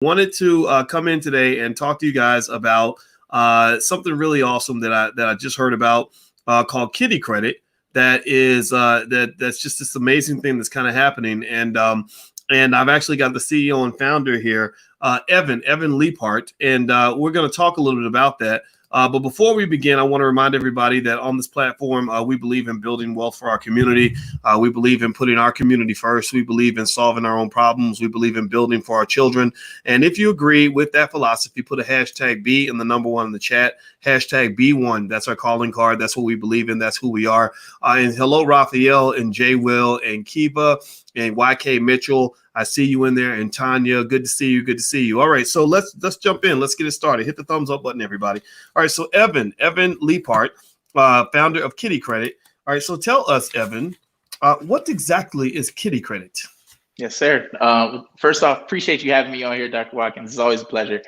Wanted to come in today and talk to you guys about something really awesome that I just heard about called Kitty Credit. That's just this amazing thing that's kind of happening, and I've actually got the CEO and founder here, Evan Leapart, and we're going to talk a little bit about that. But before we begin, I want to remind everybody that on this platform, we believe in building wealth for our community. We believe in putting our community first. We believe in solving our own problems. We believe in building for our children. And if you agree with that philosophy, put a hashtag B and the number one in the chat, hashtag B1. That's our calling card. That's what we believe in. That's who we are. And hello, Raphael and Jay Will and Kiva and YK Mitchell. I see you in there, and Tanya, good to see you. Good to see you. All right, so let's jump in. Let's get it started. Hit the thumbs up button, everybody. All right, so Evan Leapart, founder of Kitty Credit. All right, so tell us, Evan, what exactly is Kitty Credit? Yes, sir. First off, appreciate you having me on here, Dr. Watkins. It's always a pleasure.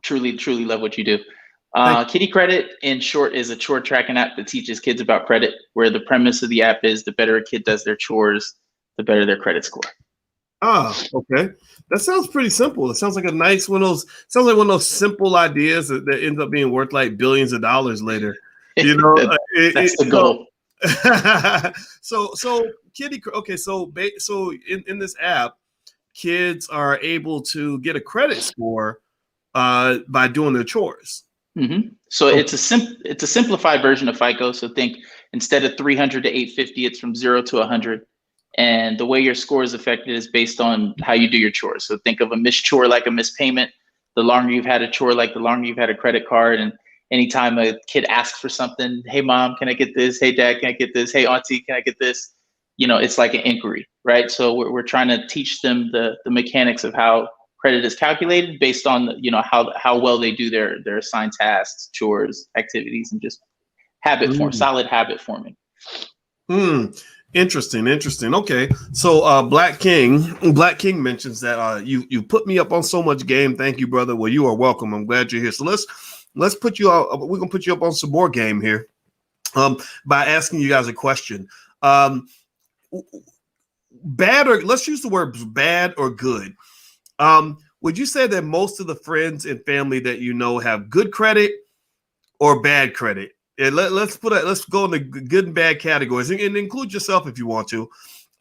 Truly love what you do. Kitty Credit, in short, is a chore tracking app that teaches kids about credit, where the premise of the app is the better a kid does their chores, the better their credit score. Okay. That sounds pretty simple. It sounds like a nice one of those simple ideas that ends up being worth like billions of dollars later. You know, that's the goal. So Kitty. Okay, so in this app, kids are able to get a credit score by doing their chores. Mm-hmm. So it's a simplified version of FICO. So think instead of 300 to 850, it's from 0 to 100. And the way your score is affected is based on how you do your chores. So think of a missed chore like a missed payment. The longer you've had a chore, like the longer you've had a credit card. And anytime a kid asks for something, hey, mom, can I get this? Hey, dad, can I get this? Hey, auntie, can I get this? You know, it's like an inquiry, right? So we're trying to teach them the mechanics of how credit is calculated based on, how well they do their assigned tasks, chores, activities, and just solid habit forming. Interesting. Okay, so Black King mentions that you put me up on so much game. Thank you, brother. Well, you are welcome. I'm glad you're here. So let's put you out. We're gonna put you up on some more game here, by asking you guys a question. Bad, or let's use the word bad or good. Would you say that most of the friends and family that you know have good credit or bad credit? Yeah, let's go in the good and bad categories and include yourself if you want to.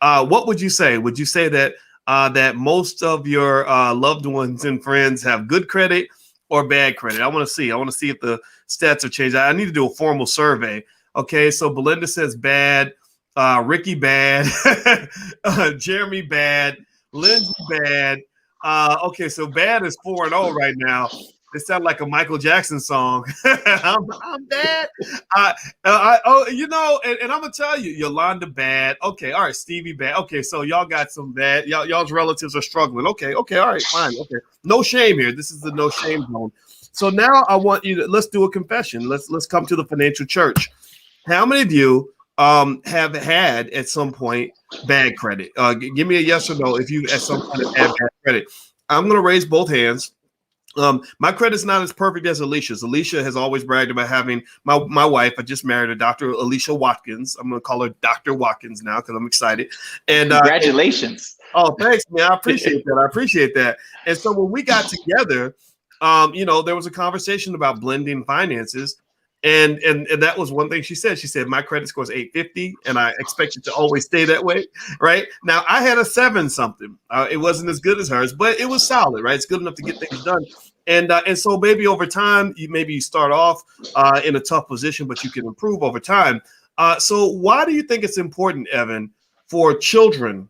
What would you say? Would you say that that most of your loved ones and friends have good credit or bad credit? I want to see if the stats have changed. I need to do a formal survey. Okay, so Belinda says bad, Ricky bad, Jeremy bad, Lindsay bad. Okay, so bad is 4-0 right now. It sounds like a Michael Jackson song. I'm bad. And I'm gonna tell you, Yolanda bad. Okay, all right, Stevie bad. Okay, so y'all got some bad. Y'all's relatives are struggling. Okay, all right, fine. Okay, no shame here. This is the no shame zone. So now I want you to let's do a confession. Let's come to the financial church. How many of you have had at some point bad credit? Give me a yes or no if you at some point have had bad credit. I'm gonna raise both hands. My credit's not as perfect as Alicia's. Alicia has always bragged about having my wife. I just married her, Dr. Alicia Watkins. I'm going to call her Dr. Watkins now because I'm excited. And congratulations. Thanks, man. I appreciate that. And so when we got together, there was a conversation about blending finances. And that was one thing she said. She said, my credit score is 850, and I expect it to always stay that way, right? Now, I had a 7-something. It wasn't as good as hers, but it was solid, right? It's good enough to get things done. And so maybe over time, you start off in a tough position, but you can improve over time. So why do you think it's important, Evan, for children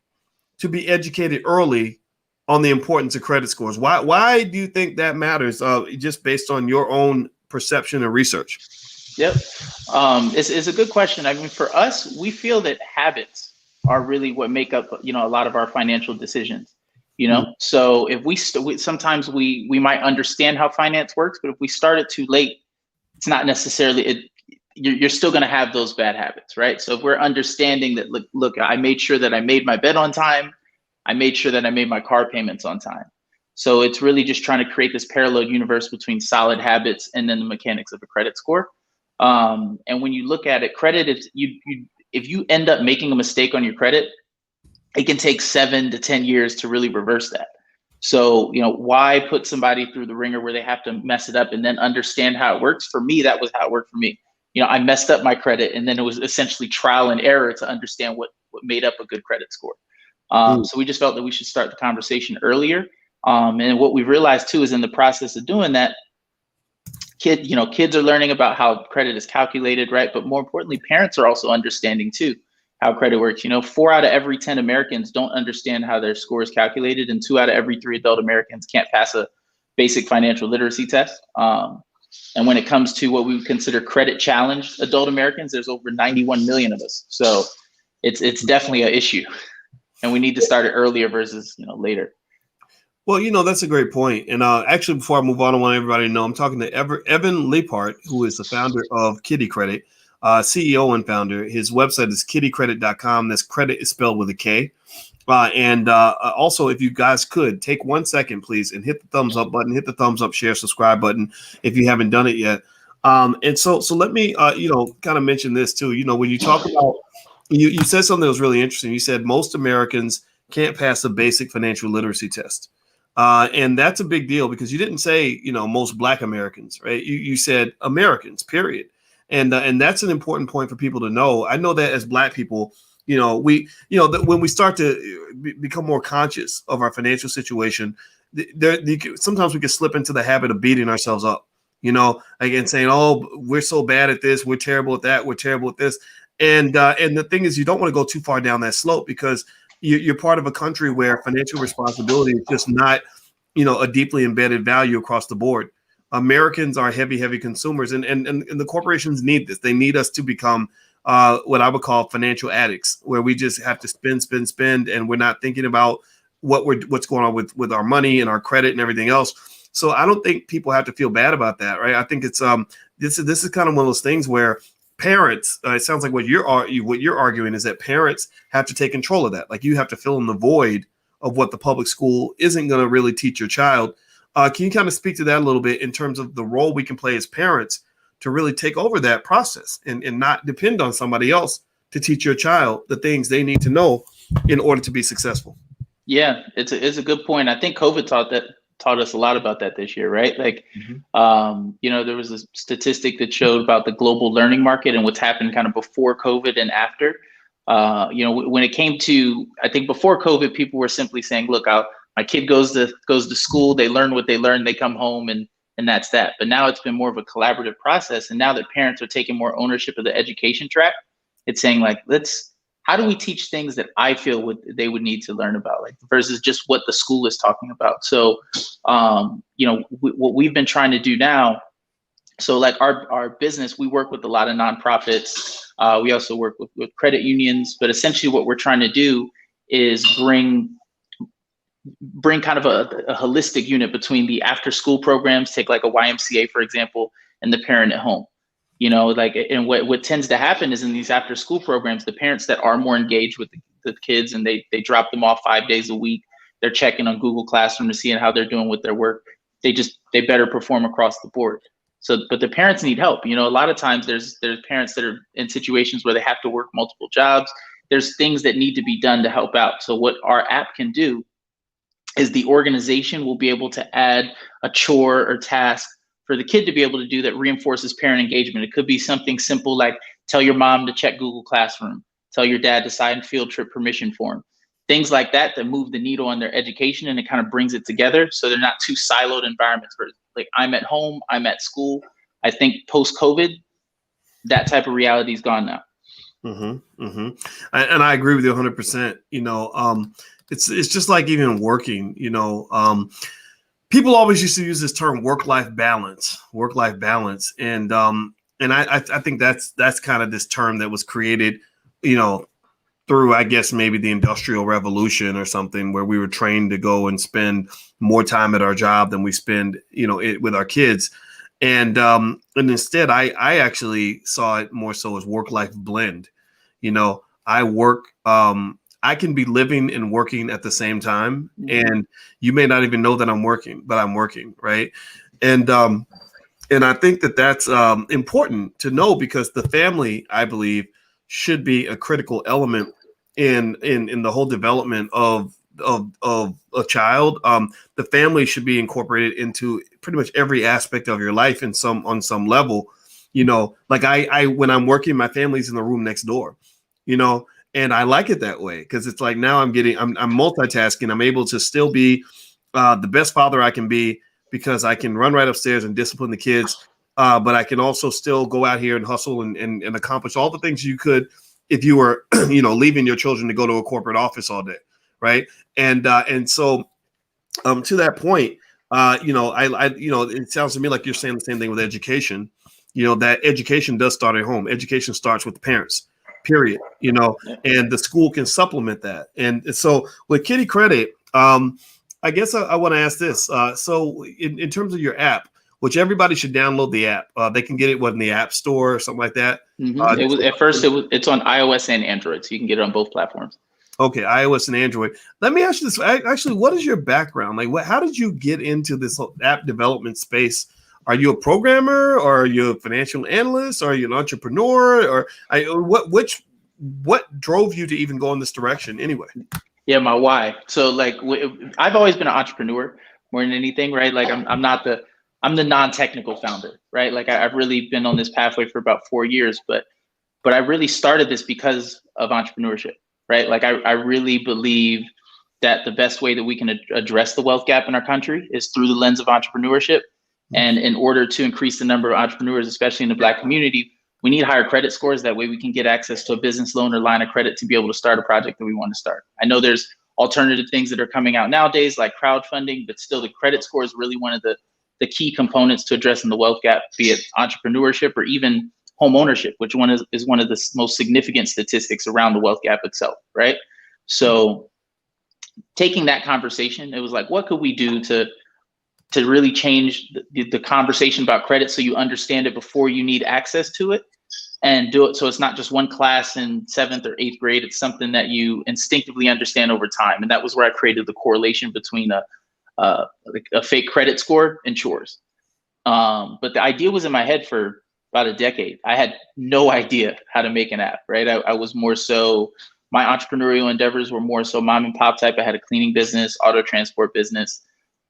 to be educated early on the importance of credit scores? Why do you think that matters, just based on your own perception and research? Yep. It's a good question. I mean, for us, we feel that habits are really what make up, a lot of our financial decisions, Mm-hmm. So if sometimes we might understand how finance works, but if we start it too late, it's not necessarily it. You're still going to have those bad habits, right? So if we're understanding that, look, I made sure that I made my bed on time. I made sure that I made my car payments on time. So it's really just trying to create this parallel universe between solid habits and then the mechanics of a credit score. And when you look at it, credit, if you end up making a mistake on your credit, it can take 7 to 10 years to really reverse that. So, why put somebody through the ringer where they have to mess it up and then understand how it works? For me, that was how it worked for me. I messed up my credit, and then it was essentially trial and error to understand what made up a good credit score. So we just felt that we should start the conversation earlier. And what we realized too is in the process of doing that, kids are learning about how credit is calculated, right? But more importantly, parents are also understanding too how credit works. 4 out of every 10 Americans don't understand how their score is calculated, and 2 out of every 3 adult Americans can't pass a basic financial literacy test. And when it comes to what we would consider credit challenged adult Americans, there's over 91 million of us. So it's definitely an issue, and we need to start it earlier versus later. Well, that's a great point. And actually, before I move on, I want everybody to know I'm talking to Evan Leapart, who is the founder of Kitty Credit, CEO and founder. His website is kittycredit.com. That's credit is spelled with a K. And also, if you guys could take 1 second, please, and hit the thumbs up button, hit the thumbs up, share, subscribe button if you haven't done it yet. And so let me, kind of mention this too. When you talk about, you said something that was really interesting. You said most Americans can't pass a basic financial literacy test. And that's a big deal because you didn't say, most Black Americans, right? You said Americans, period. And that's an important point for people to know. I know that as Black people, when we start to become more conscious of our financial situation, sometimes we can slip into the habit of beating ourselves up, again, saying, oh, we're so bad at this. We're terrible at that. We're terrible at this. And the thing is, you don't want to go too far down that slope because you're part of a country where financial responsibility is just not, a deeply embedded value across the board. Americans are heavy consumers, and the corporations need this. They need us to become what I would call financial addicts, where we just have to spend, and we're not thinking about what's going on with our money and our credit and everything else. So I don't think people have to feel bad about that, right? I think it's this is kind of one of those things where parents, it sounds like what you're arguing is that parents have to take control of that. Like you have to fill in the void of what the public school isn't going to really teach your child. Can you kind of speak to that a little bit in terms of the role we can play as parents to really take over that process and not depend on somebody else to teach your child the things they need to know in order to be successful? Yeah, it's a good point. I think COVID taught us a lot about that this year, right? Like, there was a statistic that showed about the global learning market and what's happened kind of before COVID and after. When it came to, I think before COVID, people were simply saying, look, my kid goes to school, they learn what they learn, they come home, and that's that. But now it's been more of a collaborative process. And now that parents are taking more ownership of the education track, it's saying like, how do we teach things that I feel they would need to learn about, like versus just what the school is talking about. So, what we've been trying to do now, so like our business, we work with a lot of nonprofits. We also work with credit unions, but essentially what we're trying to do is bring kind of a holistic unit between the after school programs, take like a YMCA, for example, and the parent at home. And what tends to happen is in these after school programs, the parents that are more engaged with the kids and they drop them off 5 days a week, they're checking on Google Classroom to see how they're doing with their work. They better perform across the board. So, but the parents need help. A lot of times there's parents that are in situations where they have to work multiple jobs. There's things that need to be done to help out. So what our app can do is the organization will be able to add a chore or task for the kid to be able to do that reinforces parent engagement. It could be something simple like tell your mom to check Google Classroom, tell your dad to sign field trip permission form, things like that move the needle on their education, and it kind of brings it together so they're not two siloed environments where like I'm at home, I'm at school. I think post-COVID, that type of reality is gone now. And I agree with you 100%. It's just like even working, people always used to use this term work-life balance. And I think that's kind of this term that was created, through, I guess, maybe the Industrial Revolution or something, where we were trained to go and spend more time at our job than we spend, with our kids. And instead, I actually saw it more so as work-life blend. I work, I can be living and working at the same time, and you may not even know that I'm working, but I'm working, right? And I think that's important to know, because the family, I believe, should be a critical element in the whole development of of a child, the family should be incorporated into pretty much every aspect of your life on some level. Like I when I'm working, my family's in the room next door, and I like it that way because it's like now I'm multitasking. I'm able to still be the best father I can be because I can run right upstairs and discipline the kids. But I can also still go out here and hustle and accomplish all the things you could if you were, leaving your children to go to a corporate office all day, right? And so to that point, it sounds to me like you're saying the same thing with education. That education does start at home. Education starts with the parents, period. And the school can supplement that. And so with Kitty Credit, I guess I want to ask this. So in terms of your app, which everybody should download the app. They can get it in the App Store or something like that. It's on iOS and Android, so you can get it on both platforms. Okay, iOS and Android. Let me ask you this. Actually, what is your background? Like, how did you get into this app development space? Are you a programmer, or are you a financial analyst, or are you an entrepreneur, or what drove you to even go in this direction anyway? Yeah, my why. So like, I've always been an entrepreneur more than anything, right? Like I'm the non-technical founder, right? Like I've really been on this pathway for about 4 years, but I really started this because of entrepreneurship, right? Like I really believe that the best way that we can address the wealth gap in our country is through the lens of entrepreneurship. And in order to increase the number of entrepreneurs, especially in the Black community, we need higher credit scores. That way we can get access to a business loan or line of credit to be able to start a project that we want to start. I know there's alternative things that are coming out nowadays, like crowdfunding, but still the credit score is really one of the key components to addressing the wealth gap, be it entrepreneurship or even home ownership, which is one of the most significant statistics around the wealth gap itself, right? So taking that conversation, it was like, what could we do to really change the conversation about credit so you understand it before you need access to it, and do it so it's not just one class in 7th or 8th grade, it's something that you instinctively understand over time. And that was where I created the correlation between a fake credit score and chores. But the idea was in my head for about a decade. I had no idea how to make an app, right? I was more so, my entrepreneurial endeavors were more so mom and pop type. I had a cleaning business, auto transport business.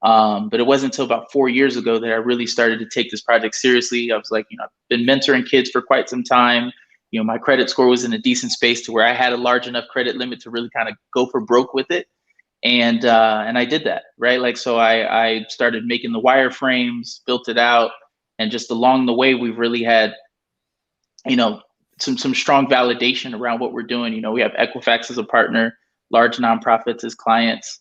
But it wasn't until about 4 years ago that I really started to take this project seriously. I was like, I've been mentoring kids for quite some time. My credit score was in a decent space to where I had a large enough credit limit to really kind of go for broke with it. And I did that, right? Like, so I started making the wireframes, built it out. And just along the way, we've really had, some strong validation around what we're doing. We have Equifax as a partner, large nonprofits as clients,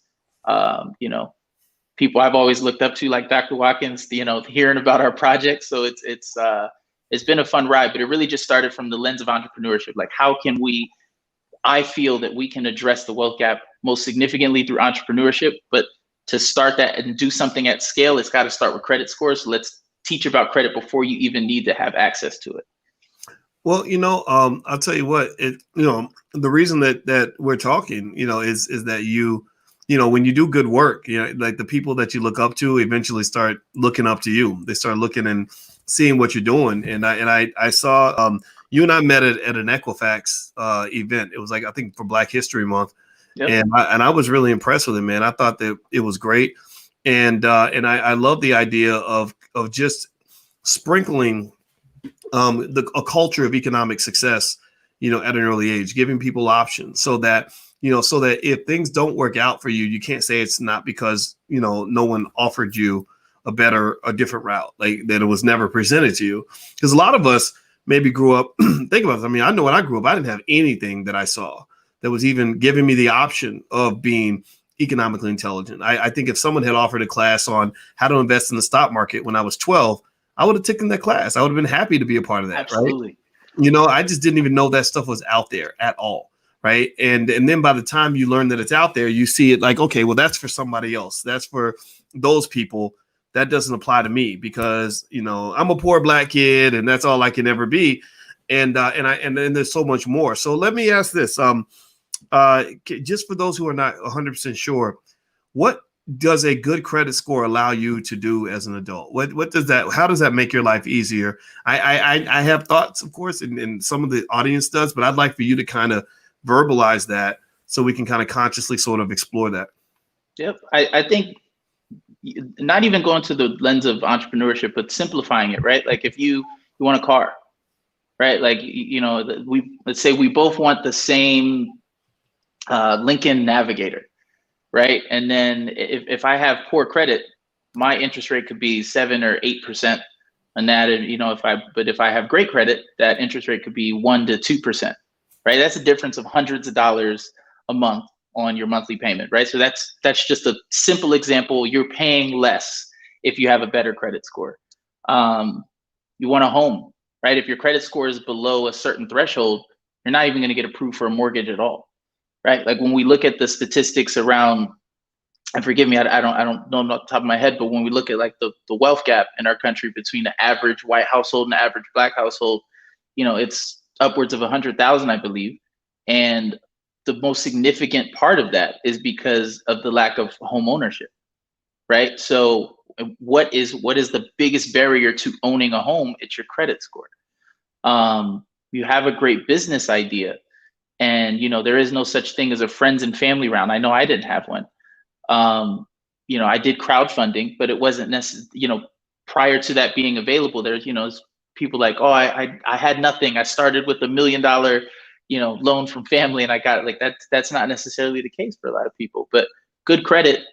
people I've always looked up to, like Dr. Watkins, hearing about our project. So it's been a fun ride, but it really just started from the lens of entrepreneurship. Like, how can I feel that we can address the wealth gap most significantly through entrepreneurship, but to start that and do something at scale, it's got to start with credit scores. So let's teach about credit before you even need to have access to it. Well, I'll tell you what, the reason that we're talking, is that when you do good work, like the people that you look up to eventually start looking up to you. They start looking and seeing what you're doing. And I saw you and I met at an Equifax event. It was like, I think for Black History Month. Yep. And I was really impressed with it, man. I thought that it was great. And I love the idea of just sprinkling a culture of economic success, at an early age, giving people options so that if things don't work out for you, you can't say it's not because, no one offered you a different route, like that it was never presented to you. Because a lot of us maybe grew up, think about it. I mean, I know when I grew up, I didn't have anything that I saw that was even giving me the option of being economically intelligent. I think if someone had offered a class on how to invest in the stock market when I was 12, I would have taken that class. I would have been happy to be a part of that. Absolutely. Right? I just didn't even know that stuff was out there at all. Right. And then by the time you learn that it's out there, you see it like, okay, well, that's for somebody else. That's for those people. That doesn't apply to me because, I'm a poor Black kid and that's all I can ever be. And then there's so much more. So let me ask this, just for those who are not 100% sure, what does a good credit score allow you to do as an adult? How does that make your life easier? I have thoughts, of course, and some of the audience does, but I'd like for you to kind of verbalize that so we can kind of consciously sort of explore that. Yep. I think not even going to the lens of entrepreneurship, but simplifying it, right? Like if you want a car, right? Like, let's say we both want the same Lincoln Navigator, right? And then if I have poor credit, my interest rate could be 7 or 8% on that. And, if I have great credit, that interest rate could be 1 to 2%, right? That's a difference of hundreds of dollars a month on your monthly payment, right? So that's just a simple example. You're paying less if you have a better credit score. You want a home, right? If your credit score is below a certain threshold, you're not even going to get approved for a mortgage at all, right? Like when we look at the statistics around, and forgive me, I don't know off the top of my head, but when we look at like the wealth gap in our country between the average white household and the average black household, it's upwards of 100,000, I believe. And the most significant part of that is because of the lack of home ownership, right? So what is the biggest barrier to owning a home? It's your credit score. You have a great business idea, and there is no such thing as a friends and family round. I know I didn't have one. I did crowdfunding, but it wasn't necessarily, prior to that being available, there's people like, oh, I had nothing. I started with $1 million loan from family and I got it. Like that's not necessarily the case for a lot of people. But good credit,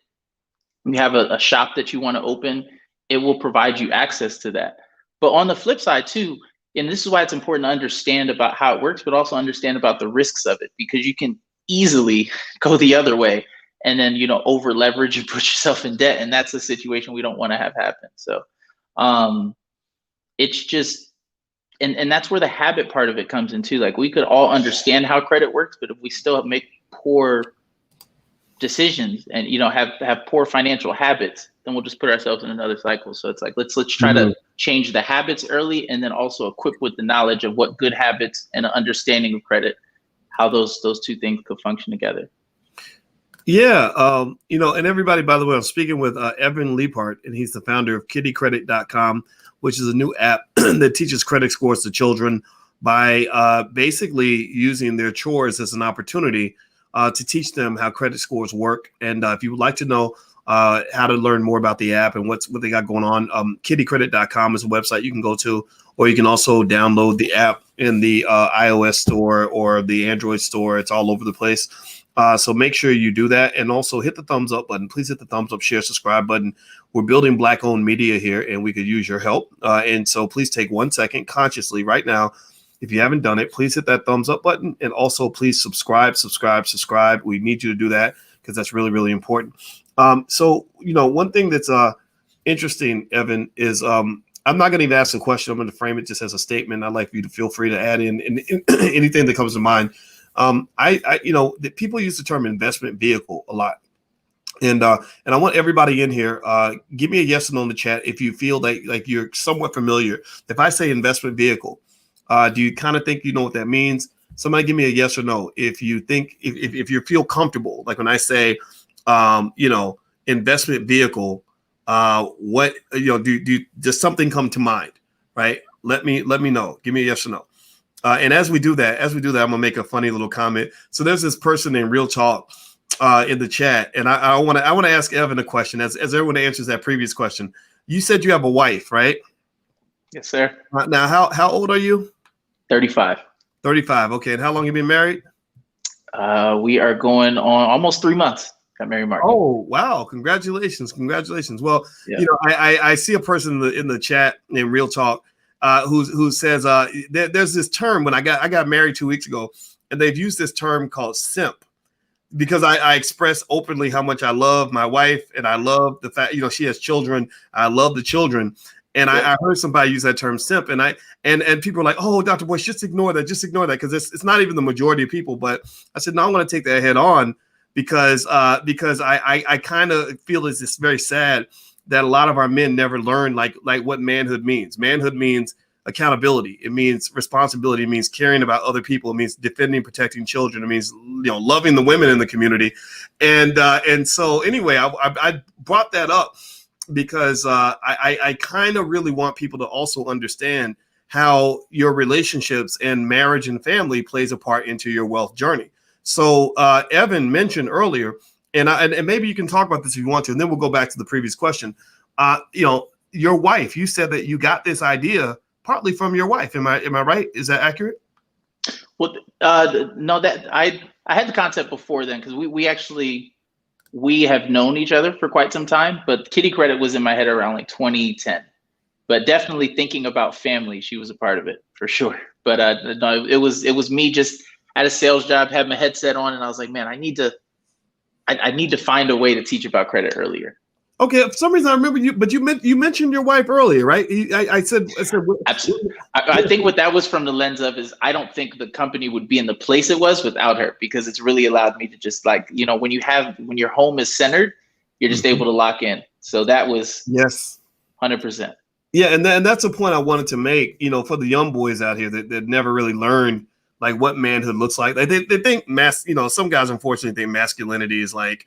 you have a shop that you want to open, it will provide you access to that. But on the flip side too, and this is why it's important to understand about how it works, but also understand about the risks of it, because you can easily go the other way and then over leverage and put yourself in debt, and that's a situation we don't want to have happen. So it's just, and that's where the habit part of it comes into. Like we could all understand how credit works, but if we still make poor decisions and have poor financial habits, then we'll just put ourselves in another cycle. So it's like let's try to change the habits early, and then also equip with the knowledge of what good habits and an understanding of credit, how those two things could function together. Yeah. And everybody, by the way, I'm speaking with Evan Leapart, and he's the founder of kittycredit.com, which is a new app that teaches credit scores to children by basically using their chores as an opportunity to teach them how credit scores work. And if you would like to know how to learn more about the app and what they got going on, kittycredit.com is a website you can go to, or you can also download the app in the iOS store or the Android store. It's all over the place. So make sure you do that, and also hit the thumbs up button. Please hit the thumbs up, share, subscribe button. We're building Black-owned media here, and we could use your help. And so please take 1 second consciously right now. If you haven't done it, please hit that thumbs up button, and also please subscribe. We need you to do that because that's really, really important. So one thing that's interesting, Evan, is I'm not going to even ask a question. I'm going to frame it just as a statement. I'd like for you to feel free to add in anything that comes to mind. That people use the term investment vehicle a lot. And I want everybody in here, give me a yes or no in the chat if you feel like you're somewhat familiar. If I say investment vehicle, do you kind of think you know what that means? Somebody give me a yes or no if you think, if you feel comfortable. Like when I say, investment vehicle, what does something come to mind? Right? Let me know. Give me a yes or no. And as we do that, I'm gonna make a funny little comment. So there's this person named Real Talk in the chat, and I want to ask Evan a question as everyone answers that previous question. You said you have a wife, right? Yes, sir. Now, how old are you? 35. 35. Okay. And how long have you been married? We are going on almost 3 months. Got married March. Oh, wow. Congratulations. Well, yeah. I see a person in the chat named Real Talk who says there's this term when I got married 2 weeks ago, and they've used this term called simp, because I express openly how much I love my wife, and I love the fact, she has children. I love the children. And I heard somebody use that term simp, and people are like, oh, Dr. Boyce, just ignore that, because it's not even the majority of people. But I said, no, I want to take that head on because I kind of feel it's very sad that a lot of our men never learn like what manhood means. Manhood means accountability. It means responsibility. It means caring about other people. It means defending, protecting children. It means loving the women in the community. And so anyway, I brought that up because I kind of really want people to also understand how your relationships and marriage and family plays a part into your wealth journey. So Evan mentioned earlier, and maybe you can talk about this if you want to, and then we'll go back to the previous question. Your wife, you said that you got this idea partly from your wife. Am I right? Is that accurate? Well, no, that I had the concept before then, because we have known each other for quite some time, but Kitty Credit was in my head around like 2010. But definitely thinking about family, she was a part of it for sure. But no, it was me just at a sales job, had my headset on, and I was like, man, I need to find a way to teach about credit earlier. Okay, for some reason I remember you, but you mentioned your wife earlier, right? I said absolutely. I think what that was from the lens of is I don't think the company would be in the place it was without her, because it's really allowed me to just when your home is centered, you're just able to lock in. So that was 100%. Yeah, and that's a point I wanted to make, for the young boys out here that never really learned like what manhood looks like. Like they think some guys unfortunately think masculinity is like,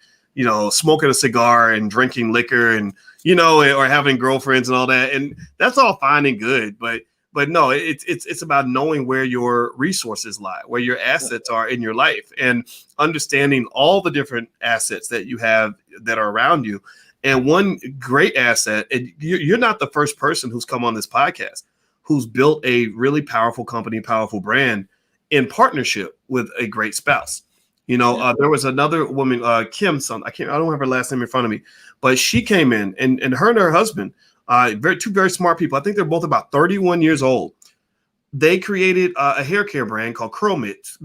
smoking a cigar and drinking liquor and, or having girlfriends and all that. And that's all fine and good. But no, it's about knowing where your resources lie, where your assets are in your life, and understanding all the different assets that you have that are around you. And one great asset, and you're not the first person who's come on this podcast who's built a really powerful company, powerful brand in partnership with a great spouse. There was another woman, Kim, I don't have her last name in front of me, but she came in and her and her husband, two very smart people. I think they're both about 31 years old. They created a hair care brand called Curl Mix.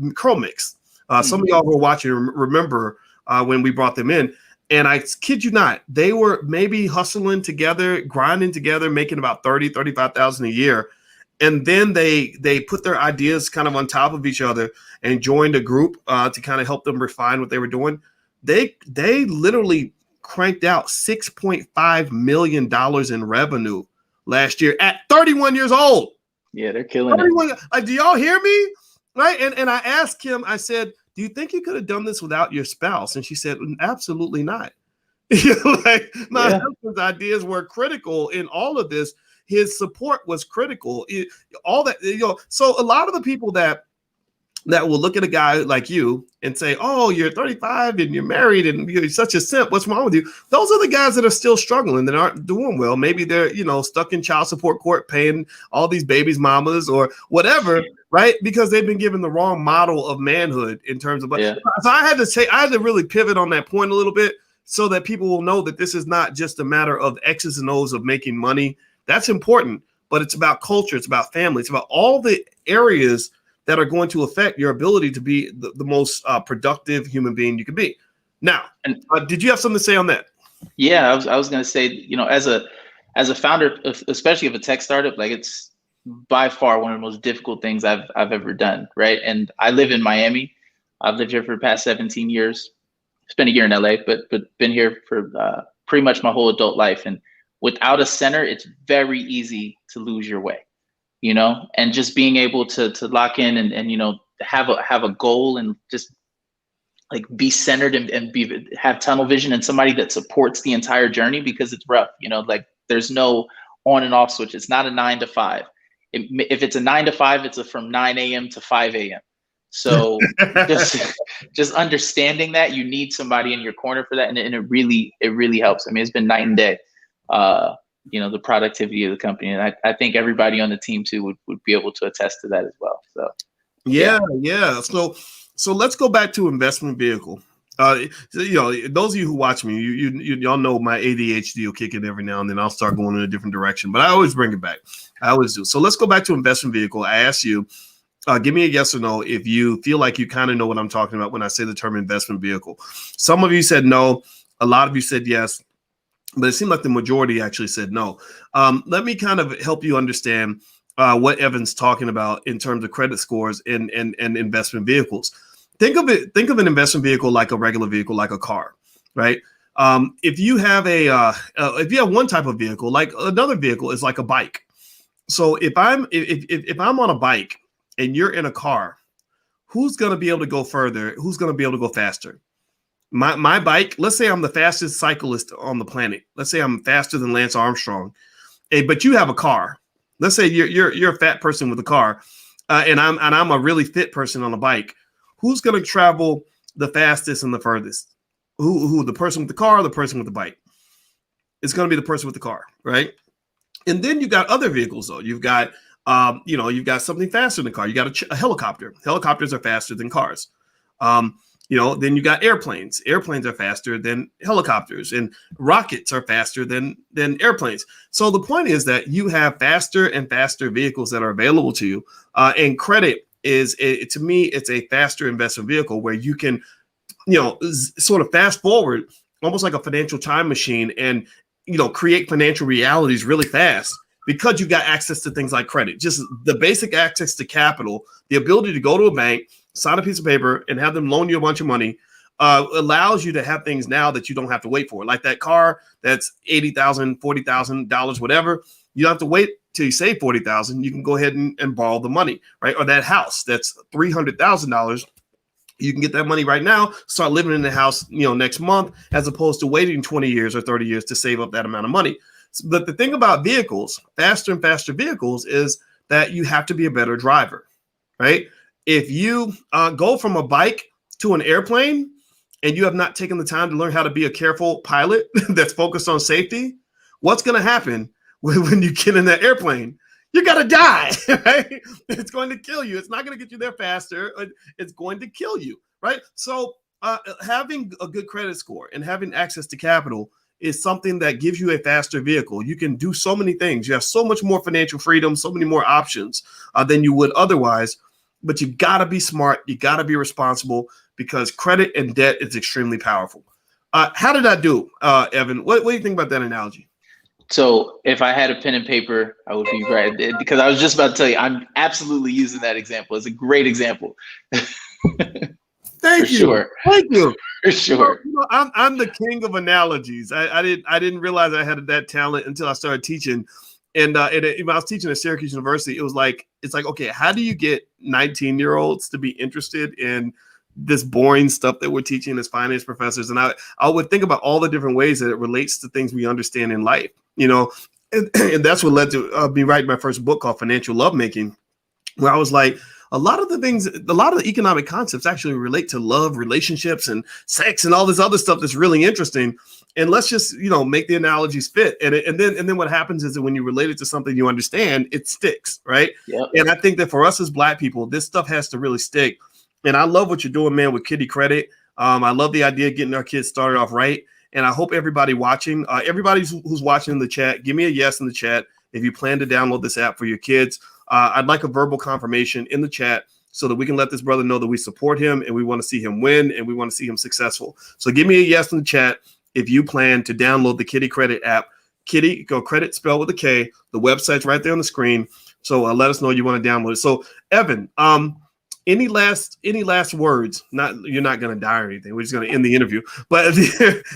Some of y'all who are watching remember when we brought them in. And I kid you not, they were maybe hustling together, grinding together, making about $35,000 a year. And then they put their ideas kind of on top of each other and joined a group to kind of help them refine what they were doing. They literally cranked out $6.5 million in revenue last year at 31 years old. Yeah, they're killing it. Like, do y'all hear me? Right. And I asked Kim, I said, do you think you could have done this without your spouse? And she said, absolutely not. Like my husband's ideas were critical in all of this. His support was critical. All that, so a lot of the people that will look at a guy like you and say, oh, you're 35 and you're married and you're such a simp. What's wrong with you? Those are the guys that are still struggling, that aren't doing well. Maybe they're, stuck in child support court paying all these babies' mamas or whatever, right? Because they've been given the wrong model of manhood in terms of. So I had to really pivot on that point a little bit so that people will know that this is not just a matter of X's and O's of making money. That's important, but it's about culture. It's about family. It's about all the areas that are going to affect your ability to be the most productive human being you can be. Now, did you have something to say on that? Yeah, I was going to say, as a founder, especially of a tech startup, like it's by far one of the most difficult things I've ever done, right? And I live in Miami. I've lived here for the past 17 years. Spent a year in LA, but been here for pretty much my whole adult life. And without a center, it's very easy to lose your way. And just being able to lock in and have a goal and just like be centered and have tunnel vision and somebody that supports the entire journey, because it's rough, like there's no on and off switch. It's not a 9 to 5. If it's a 9 to 5, it's from 9 a.m. to 5 a.m. So just understanding that you need somebody in your corner for that. And it really helps. I mean, it's been night and day. The productivity of the company. And I think everybody on the team too would be able to attest to that as well. So yeah. So let's go back to investment vehicle. Those of you who watch me, y'all know my ADHD will kick in every now and then. I'll start going in a different direction, but I always bring it back. I always do. So let's go back to investment vehicle. I asked you, give me a yes or no if you feel like you kind of know what I'm talking about when I say the term investment vehicle. Some of you said no. A lot of you said yes. But it seemed like the majority actually said no. Let me kind of help you understand what Evan's talking about in terms of credit scores and investment vehicles. Think of an investment vehicle like a regular vehicle, like a car, right? If you have one type of vehicle, like another vehicle is like a bike. So if I'm on a bike and you're in a car, who's going to be able to go further? Who's going to be able to go faster? My bike, let's say I'm the fastest cyclist on the planet. Let's say I'm faster than Lance Armstrong. But you have a car. Let's say you're a fat person with a car, and I'm a really fit person on a bike. who's going to travel the fastest and the furthest? Who the person with the car or the person with the bike? It's going to be the person with the car, right? And then you got other vehicles though. You've got you've got something faster than a car. You got a helicopter. Helicopters are faster than cars. Then you got airplanes. Airplanes are faster than helicopters, and rockets are faster than airplanes. So the point is that you have faster and faster vehicles that are available to you, and credit is, to me, it's a faster investment vehicle where you can, sort of fast forward, almost like a financial time machine, and create financial realities really fast because you've got access to things like credit, just the basic access to capital, the ability to go to a bank, sign a piece of paper, and have them loan you a bunch of money, allows you to have things now that you don't have to wait for. Like that car that's $80,000, $40,000, whatever. You don't have to wait till you save $40,000. You can go ahead and borrow the money, right? Or that house that's $300,000. You can get that money right now, start living in the house, next month, as opposed to waiting 20 years or 30 years to save up that amount of money. But the thing about vehicles, faster and faster vehicles, is that you have to be a better driver, right? If you go from a bike to an airplane and you have not taken the time to learn how to be a careful pilot that's focused on safety, what's going to happen when you get in that airplane? You're going to die, right? It's going to kill you. It's not going to get you there faster. It's going to kill you, right? So having a good credit score and having access to capital is something that gives you a faster vehicle. You can do so many things. You have so much more financial freedom, so many more options than you would otherwise. But you got to be smart. You got to be responsible, because credit and debt is extremely powerful. How did I do, Evan? What do you think about that analogy? So if I had a pen and paper, I would be right, because I was just about to tell you, I'm absolutely using that example. It's a great example. Thank you. Sure. Thank you. For sure. I'm the king of analogies. I didn't realize I had that talent until I started teaching. And when I was teaching at Syracuse University, it's like, okay, how do you get 19-year-olds to be interested in this boring stuff that we're teaching as finance professors? And I would think about all the different ways that it relates to things we understand in life, and that's what led to me writing my first book called Financial Lovemaking, where I was like, a lot of the economic concepts actually relate to love, relationships, and sex, and all this other stuff that's really interesting. And let's just, make the analogies fit. And then what happens is that when you relate it to something you understand, it sticks, right? Yep. And I think that for us as Black people, this stuff has to really stick. And I love what you're doing, man, with Kiddie Credit. I love the idea of getting our kids started off right. And I hope everybody watching, everybody who's watching in the chat, give me a yes in the chat if you plan to download this app for your kids. I'd like a verbal confirmation in the chat so that we can let this brother know that we support him and we want to see him win and we want to see him successful. So give me a yes in the chat if you plan to download the Kiddie Credit app. Kiddie, go credit spelled with a K. The website's right there on the screen. So let us know you want to download it. So Evan, any last words? You're not going to die or anything. We're just going to end the interview. But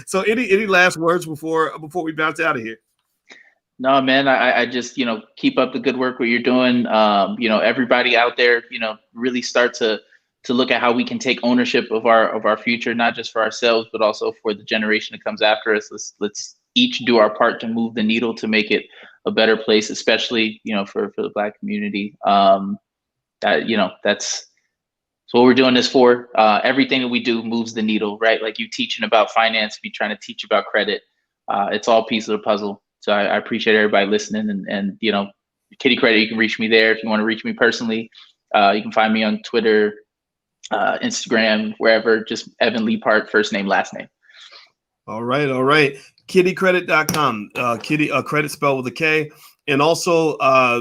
so any last words before we bounce out of here? No, man, I just, keep up the good work what you're doing. Everybody out there, really start to look at how we can take ownership of our future, not just for ourselves, but also for the generation that comes after us. Let's each do our part to move the needle to make it a better place, especially, for the Black community. That's what we're doing this for. Everything that we do moves the needle, right? Like you teaching about finance, me trying to teach about credit. It's all pieces of the puzzle. So I appreciate everybody listening, and Kiddie Credit, you can reach me there. If you want to reach me personally, you can find me on Twitter, Instagram, wherever, just Evan Leapart, first name, last name. All right. KiddieCredit.com, credit spelled with a K. And also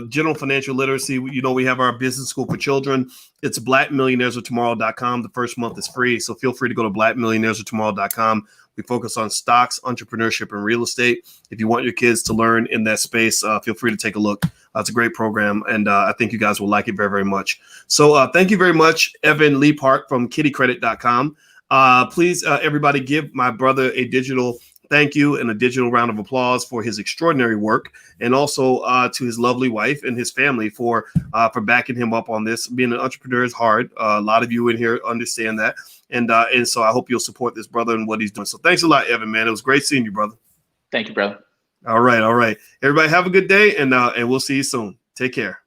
general financial literacy. We have our business school for children. It's blackmillionairesoftomorrow.com. The first month is free. So feel free to go to blackmillionairesoftomorrow.com. We focus on stocks, entrepreneurship, and real estate. If you want your kids to learn in that space, feel free to take a look. It's a great program, and I think you guys will like it very, very much. So thank you very much, Evan Leapart from KiddieCredit.com. Please, everybody, give my brother a digital thank you and a digital round of applause for his extraordinary work, and also to his lovely wife and his family for backing him up on this. Being an entrepreneur is hard. A lot of you in here understand that. And so I hope you'll support this brother and what he's doing. So thanks a lot, Evan, man. It was great seeing you, brother. Thank you, brother. All right. Everybody have a good day, and we'll see you soon. Take care.